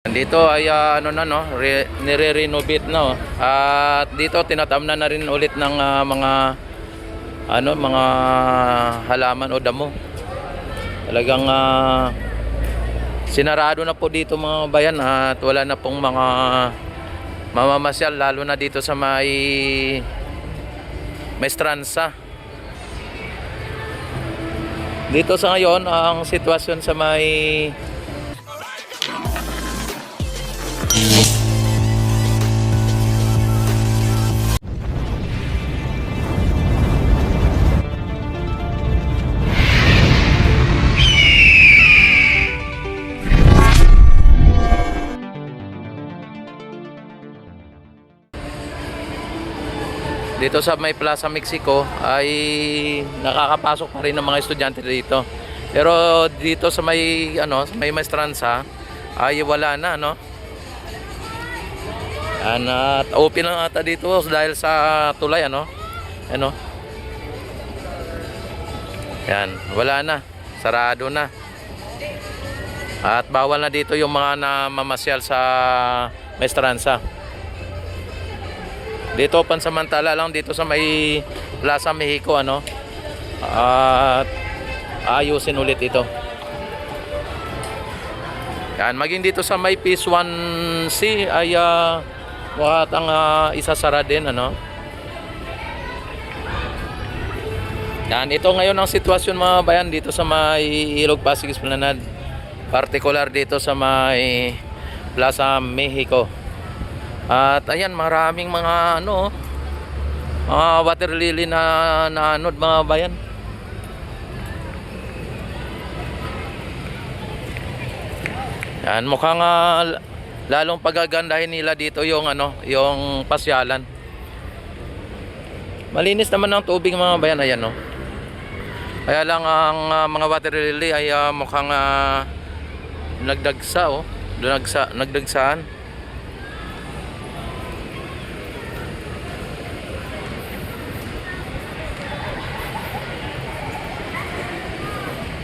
Dito ay ano na no, nire-renovate na oh. At dito tinatamnan na rin ulit ng mga mga halaman o damo. Talagang sinarado na po dito mga bayan at wala na pong mga mamamasyal, lalo na dito sa may Maestranza. Dito sa ngayon ang sitwasyon sa may Plaza Mexico ay nakakapasok pa rin ng mga estudyante dito. Pero dito sa may sa may Maestranza ay wala na At open lang ata dito dahil sa tulay Yan, wala na. Sarado na. At bawal na dito yung mga namamasyal sa Maestranza. Dito pansamantala lang dito sa may Plaza Mexico at ayusin ulit ito. Yan, maging dito sa may Phase 1C ay wahat ang isasara din Yan, ito ngayon ang sitwasyon mga bayan dito sa may Ilog Pasig Esplanade, partikular dito sa may Plaza Mexico. At ayan, maraming mga mga water lily na naanod mga bayan. Yan, mukhang lalong pagagandahin nila dito yung yung pasyalan. Malinis naman ang tubig mga bayan, ayan Kaya lang ang mga water lily ay mukhang nagdagsa nagdagsaan.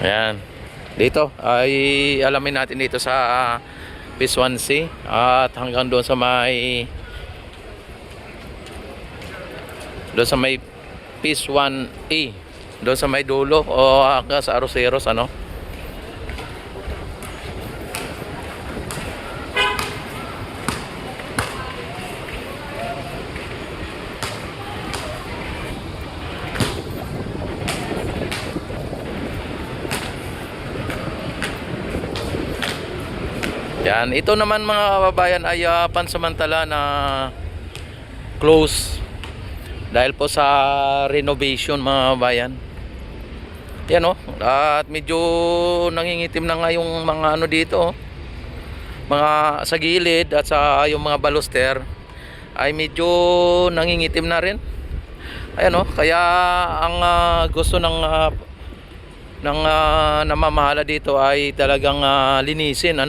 Ayan. Dito ay alamin natin dito sa Phase 1C at hanggang doon sa may Phase 1A, doon sa may dulo o hanggang sa Aroseros Yan, ito naman mga kababayan ay pansamantala na close dahil po sa renovation mga kababayan. Yan at medyo nangingitim na nga yung mga dito mga sa gilid at sa yung mga baluster ay medyo nangingitim na rin. Ayan kaya ang gusto ng namamahala dito ay talagang linisin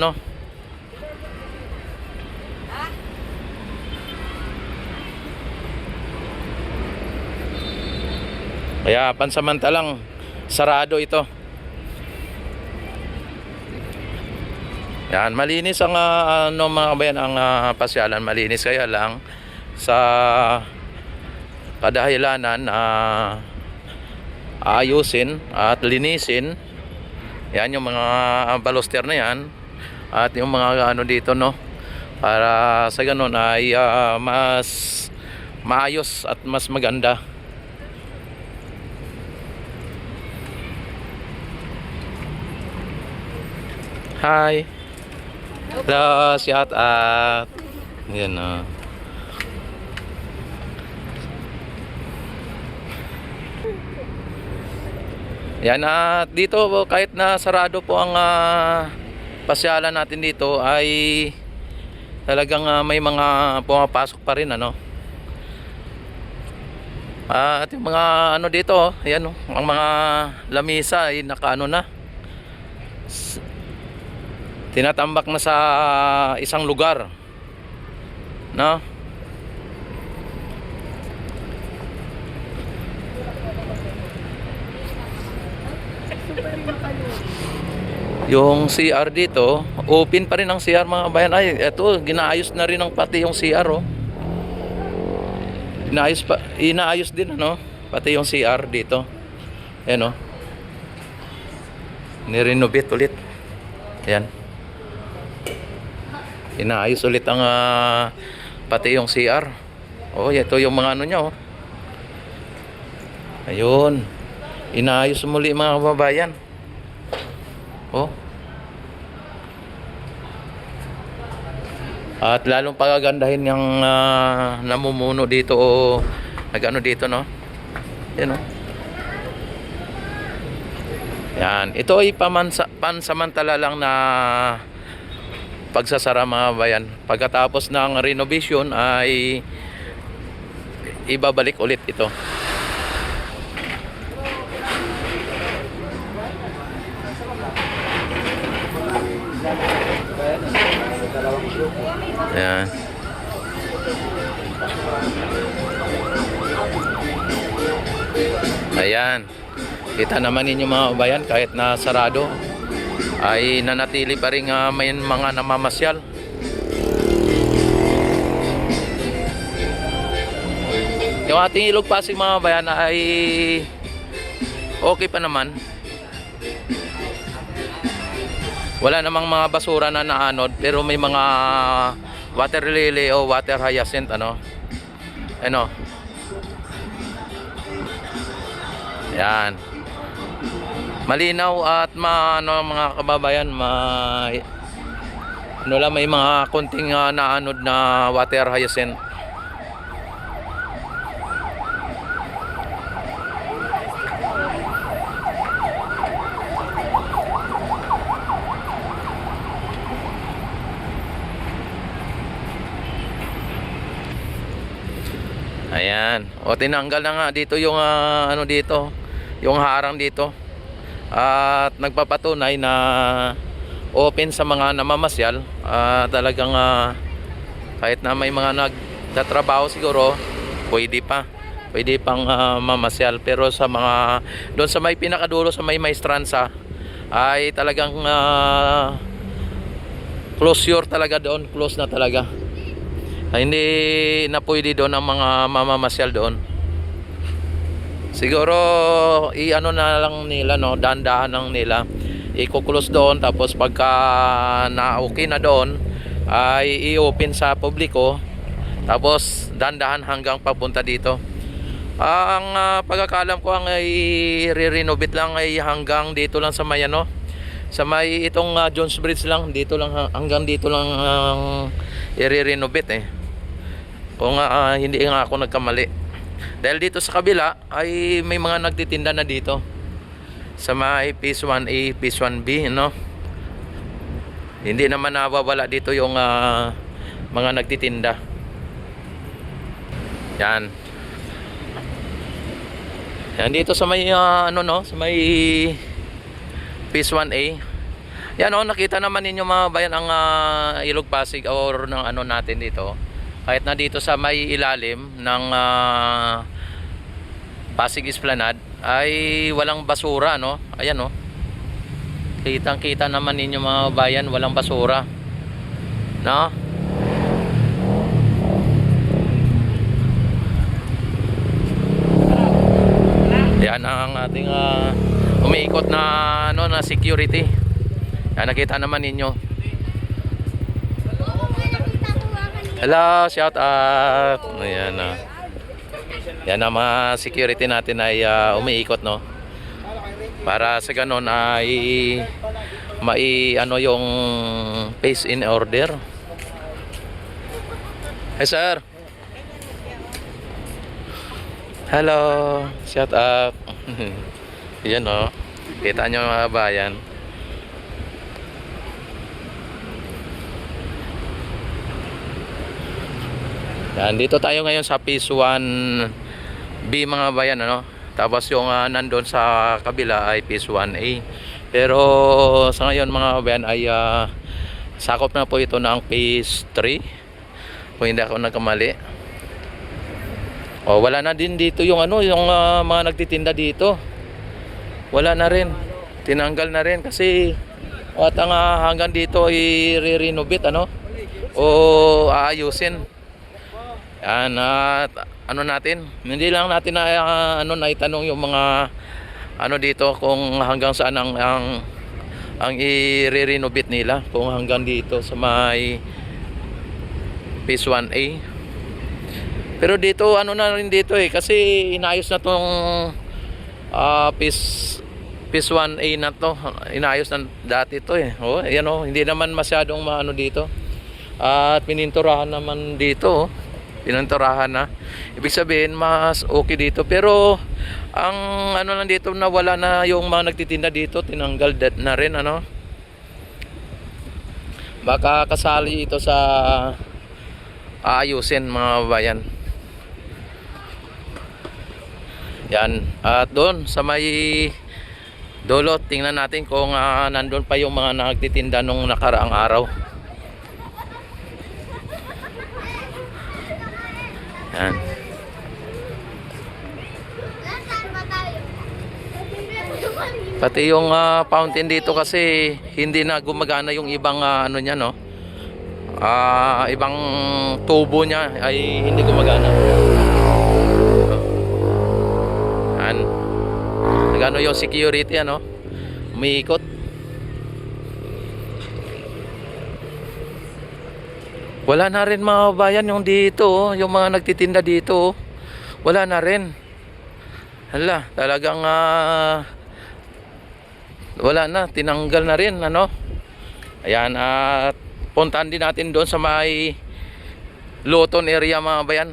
Kaya pansamantalang sarado ito. Yan, malinis ang mga kabayan ang pasyalan, malinis, kaya lang sa kadahilanan ayusin at linisin. Yan yung mga baluster na yan at yung mga dito para sa ganun ay mas maayos at mas maganda. Hi. Hello, shout out. Yan Yan, at dito kahit na sarado po ang pasyalan natin dito ay talagang may mga pumapasok pa rin At yung mga dito ayan ang mga lamisa ay nakaano na, tinatambak na sa isang lugar Yung CR dito, open pa rin ang CR mga bayan. Ay, eto, ginaayos na rin ang pati yung CR, oh. Inaayos din, ano, pati yung CR dito. Ayan, oh. Nirenovate ulit. Ayan. Inaayos ulit ang pati yung CR. Oh, ito yung mga ano niya, oh. Ayun. Inaayos muli mga kababayan. Oh. At lalong pagagandahin yung namumuno dito o nagano dito, no? Yan, no? Yan. Ito ay pansamantala lang na pagsasara mga bayan. Pagkatapos ng renovation ay ibabalik ulit ito. Ayan. Ayan. Kita naman ninyo mga bayan, kahit na sarado ay nanatili pa rin may mga namamasyal. Yung ating Ilog Pasig mga bayan ay okay pa naman. Wala namang mga basura na naanod, pero may mga water lily o water hyacinth, ano. Ano. Yan. Malinaw at ano, mga kababayan, ano lang, may mga konting naanod na water hyacinth. Ayan. O, tinanggal na nga dito yung ano dito, yung harang dito. At nagpapatunay na open sa mga namamasyal. Talagang kahit na may mga nagtatrabaho siguro, pwede pang mamasyal. Pero sa mga doon sa may pinakadulo, sa may Maestranza, ay talagang closure talaga doon, close na talaga. Hindi na pwede doon ang mga mamamasyal doon. Siguro i-ano na lang nila, no, dahan-dahan lang nila, i-close doon, tapos pagka na okay na doon ay i-open sa publiko, tapos dahan-dahan hanggang papunta dito. Ang pagkakalam ko, ang i-renovate lang ay hanggang dito lang sa may ano, sa may itong Jones Bridge lang, dito lang, hanggang dito lang i-renovate eh. Kung hindi nga ako nagkamali. Dahil dito sa kabila ay may mga nagtitinda na dito sa may Phase 1A, Phase 1B, no? Hindi naman nawawala dito yung mga nagtitinda. Yan. Yan dito sa may ano, no, sa may Phase 1A. Yan, oh, nakita naman ninyo mga bayan ang Ilog Pasig or ng ano natin dito. Kahit na dito sa may ilalim ng Pasig Esplanade ay walang basura, no? Ayan, no? Kitang-kita naman ninyo mga bayan, walang basura, no? Yan ang ating umiikot na ano, na security. Yan, nakita naman ninyo. Hello, shout out. Ayan, yan ang mga security natin ay umiikot, no? Para sa ganun ay ano yung pace in order. Hey sir. Hello, shout out. Yan, no? Kita nyo mga bayan. Yan, dito tayo ngayon sa Phase 1B mga bayan, ano? Tapos yung nandun sa kabila ay Phase 1A. Pero sa ngayon mga bayan ay sakop na po ito ng Phase 3. Kung hindi ako nagkamali. O, wala na din dito yung ano, yung mga nagtitinda dito. Wala na rin. Tinanggal na rin kasi At ang hanggang dito i-renovate ano o aayusin. Yan at ano natin, hindi lang natin na ano na itanong yung mga ano dito kung hanggang saan ang i-renovate nila, kung hanggang dito sa may Phase 1A. Pero dito ano na rin dito kasi inayos na tong Phase 1A na to. Inayos na dati to Oh, ayan hindi naman masyadong maano dito. At pininturahan naman dito pininturahan na. Ibig sabihin mas okay dito. Pero ang ano lang dito, nawala na yung mga nagtitinda dito, tinanggal na rin ano. Baka kasali ito sa aayusin mga bayan. Yan. At doon sa may dulo, tingnan natin kung nandun pa yung mga nagtitinda nung nakaraang araw. Yan. Pati yung fountain dito kasi hindi na gumagana yung ibang ano niya no. Ibang tubo niya ay hindi gumagana. Yan. Nagano yung security ano. Umiikot. Wala na rin mga bayan yung dito, yung mga nagtitinda dito. Wala na rin. Hala, talagang wala na, tinanggal na rin ano. Ayan, at puntahan din natin doon sa may Luton area mga bayan.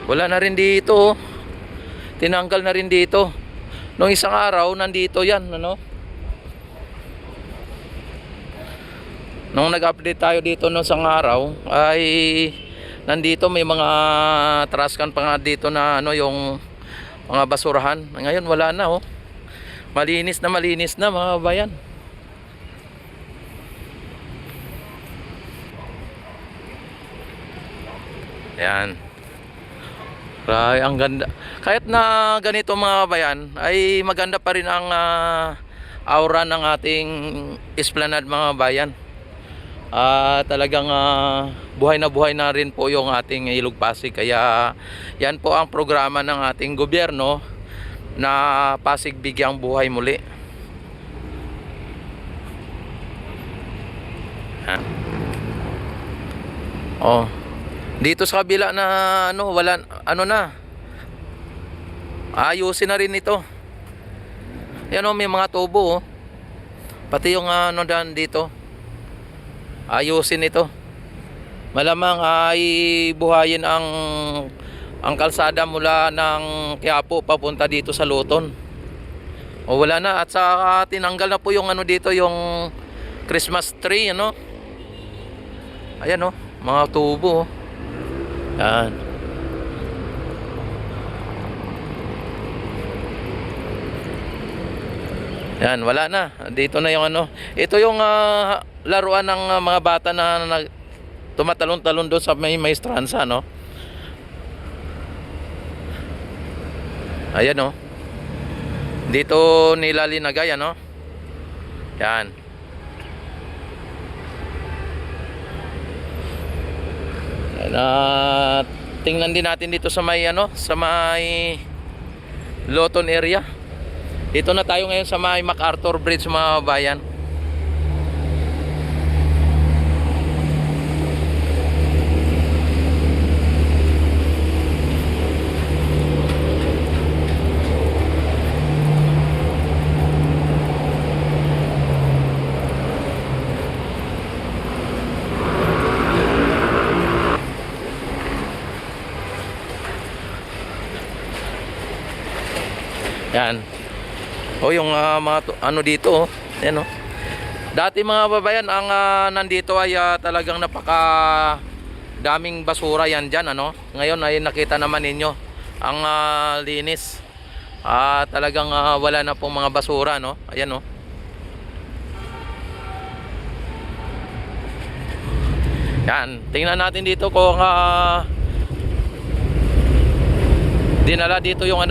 Wala na rin dito. Tinanggal na rin dito. Nung isang araw nandito 'yan ano. Nung nag-update tayo dito nung isang araw ay nandito may mga trash can pa nga dito na ano yung mga basurahan. Ngayon wala na Malinis na mga bayan. Yan. Ay, ang ganda. Kahit na ganito mga bayan ay maganda pa rin ang aura ng ating esplanade mga bayan. Talagang buhay na rin po yung ating Ilog Pasig. Kaya yan po ang programa ng ating gobyerno na Pasig Bigyang Buhay Muli. Dito sa kabila na ano, wala ano na. Ayusin na rin ito. Yan may mga tubo Pati yung ano dan dito. Ayusin ito. Malamang ay buhayin ang kalsada mula ng Quiapo papunta dito sa Luton. Wala na at sa tinanggal na po yung ano dito, yung Christmas tree ano. Ayan mga tubo Yan. Yan, wala na. Dito na yung ano. Ito yung laruan ng mga bata na tumatalon-talon doon sa may maestranza, no? Ayan, Dito nila linagay, ano? Yan. Tingnan din natin dito sa may sa may Luton area. Dito na tayo ngayon sa may MacArthur Bridge mga bayan. Yan. Yung mga ano dito, Ayan Dati mga babayan, ang nandito ay talagang napaka daming basura yan dyan, Ngayon ay nakita naman ninyo ang linis. Talagang wala na pong mga basura, Ayan Yan, tingnan natin dito kung dinala dito yung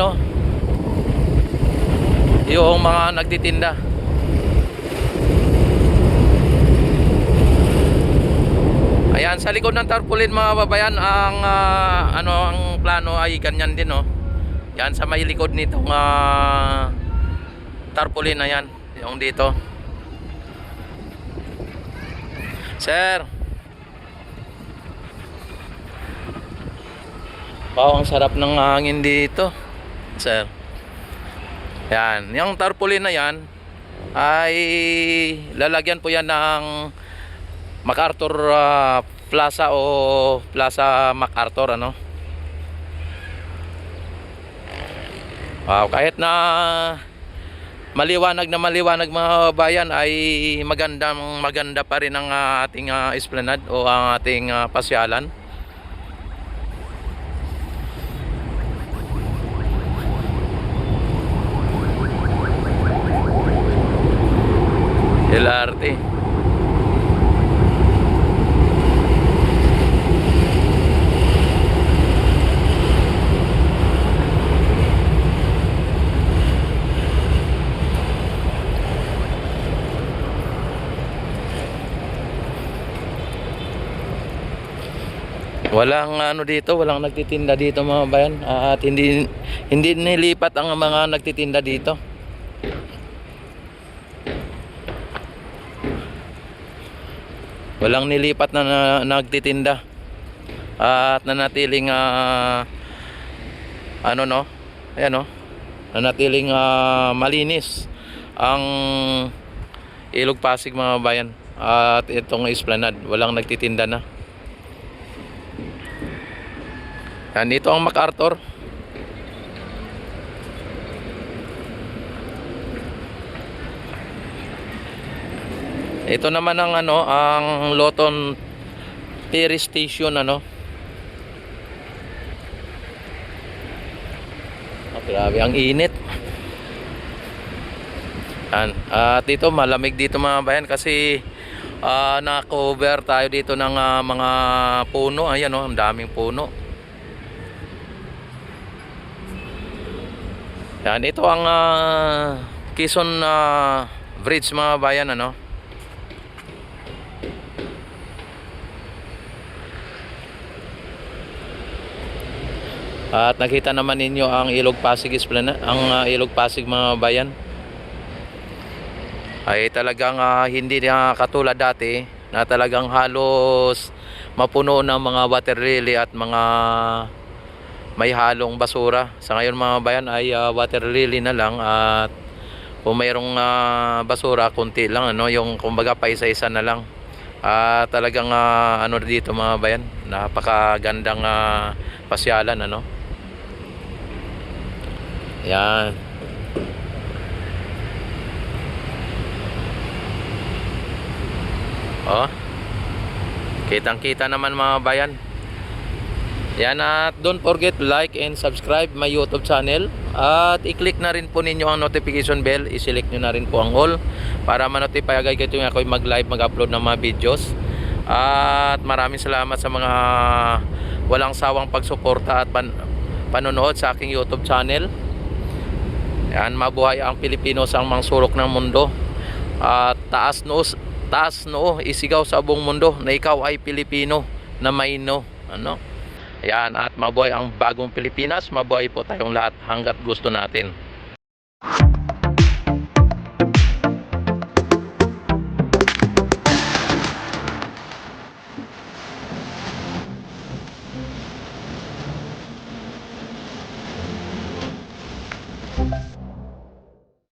yung mga nagtitinda. Ayan, sa likod ng tarpaulin mga babayan, ang ang plano ay ganyan din, oh. Yan sa may likod nitong tarpaulin na yan, yung dito. Sir. Wow, ang sarap ng hangin dito, sir. Yan, yung tarpaulin na yan ay lalagyan po yan ng MacArthur Plaza o Plaza MacArthur, ano. Wow, kahit na maliwanag mga bayan, ay maganda pa rin ang ating esplanade o ang ating pasyalan. LRT. Walang dito, walang nagtitinda dito mga bayan, at hindi nilipat ang mga nagtitinda dito. Walang nilipat na nagtitinda at nanatiling ayan, nanatiling malinis ang Ilog Pasig mga bayan, at itong esplanade walang nagtitinda na. Yan, dito ang MacArthur. Ito naman ang ang Loton Ferry Station, grabe ang init. Yan. At dito malamig dito mga bayan kasi na-cover tayo dito ng mga puno. Ayan, ang daming puno. Yan, ito ang Quezon Bridge mga bayan, At nakita naman ninyo ang Ilog Pasig Esplanade, ang Ilog Pasig mga bayan. Ay talagang hindi na katulad dati na talagang halos mapuno ng mga water lily at mga may halong basura. Sa ngayon mga bayan ay water lily na lang, at kung mayroong basura konti lang, yung kumbaga paisa-isa na lang. Talagang dito mga bayan, napakagandang pasyalan, Yan. Oh. Kitang-kita naman mga bayan. Yan, at don't forget to like and subscribe my YouTube channel, at i-click na rin po ninyo ang notification bell, i-select nyo na rin po ang all para ma-notify agad kayo yung ako'y mag-live, mag-upload ng mga videos. At maraming salamat sa mga walang sawang pagsuporta at panonood sa aking YouTube channel. Yan, mabuhay ang Pilipino sa mga sulok ng mundo, at taas noo isigaw sa buong mundo na ikaw ay Pilipino na may no, Ayan, at mabuhay ang bagong Pilipinas, mabuhay po tayong lahat hanggat gusto natin.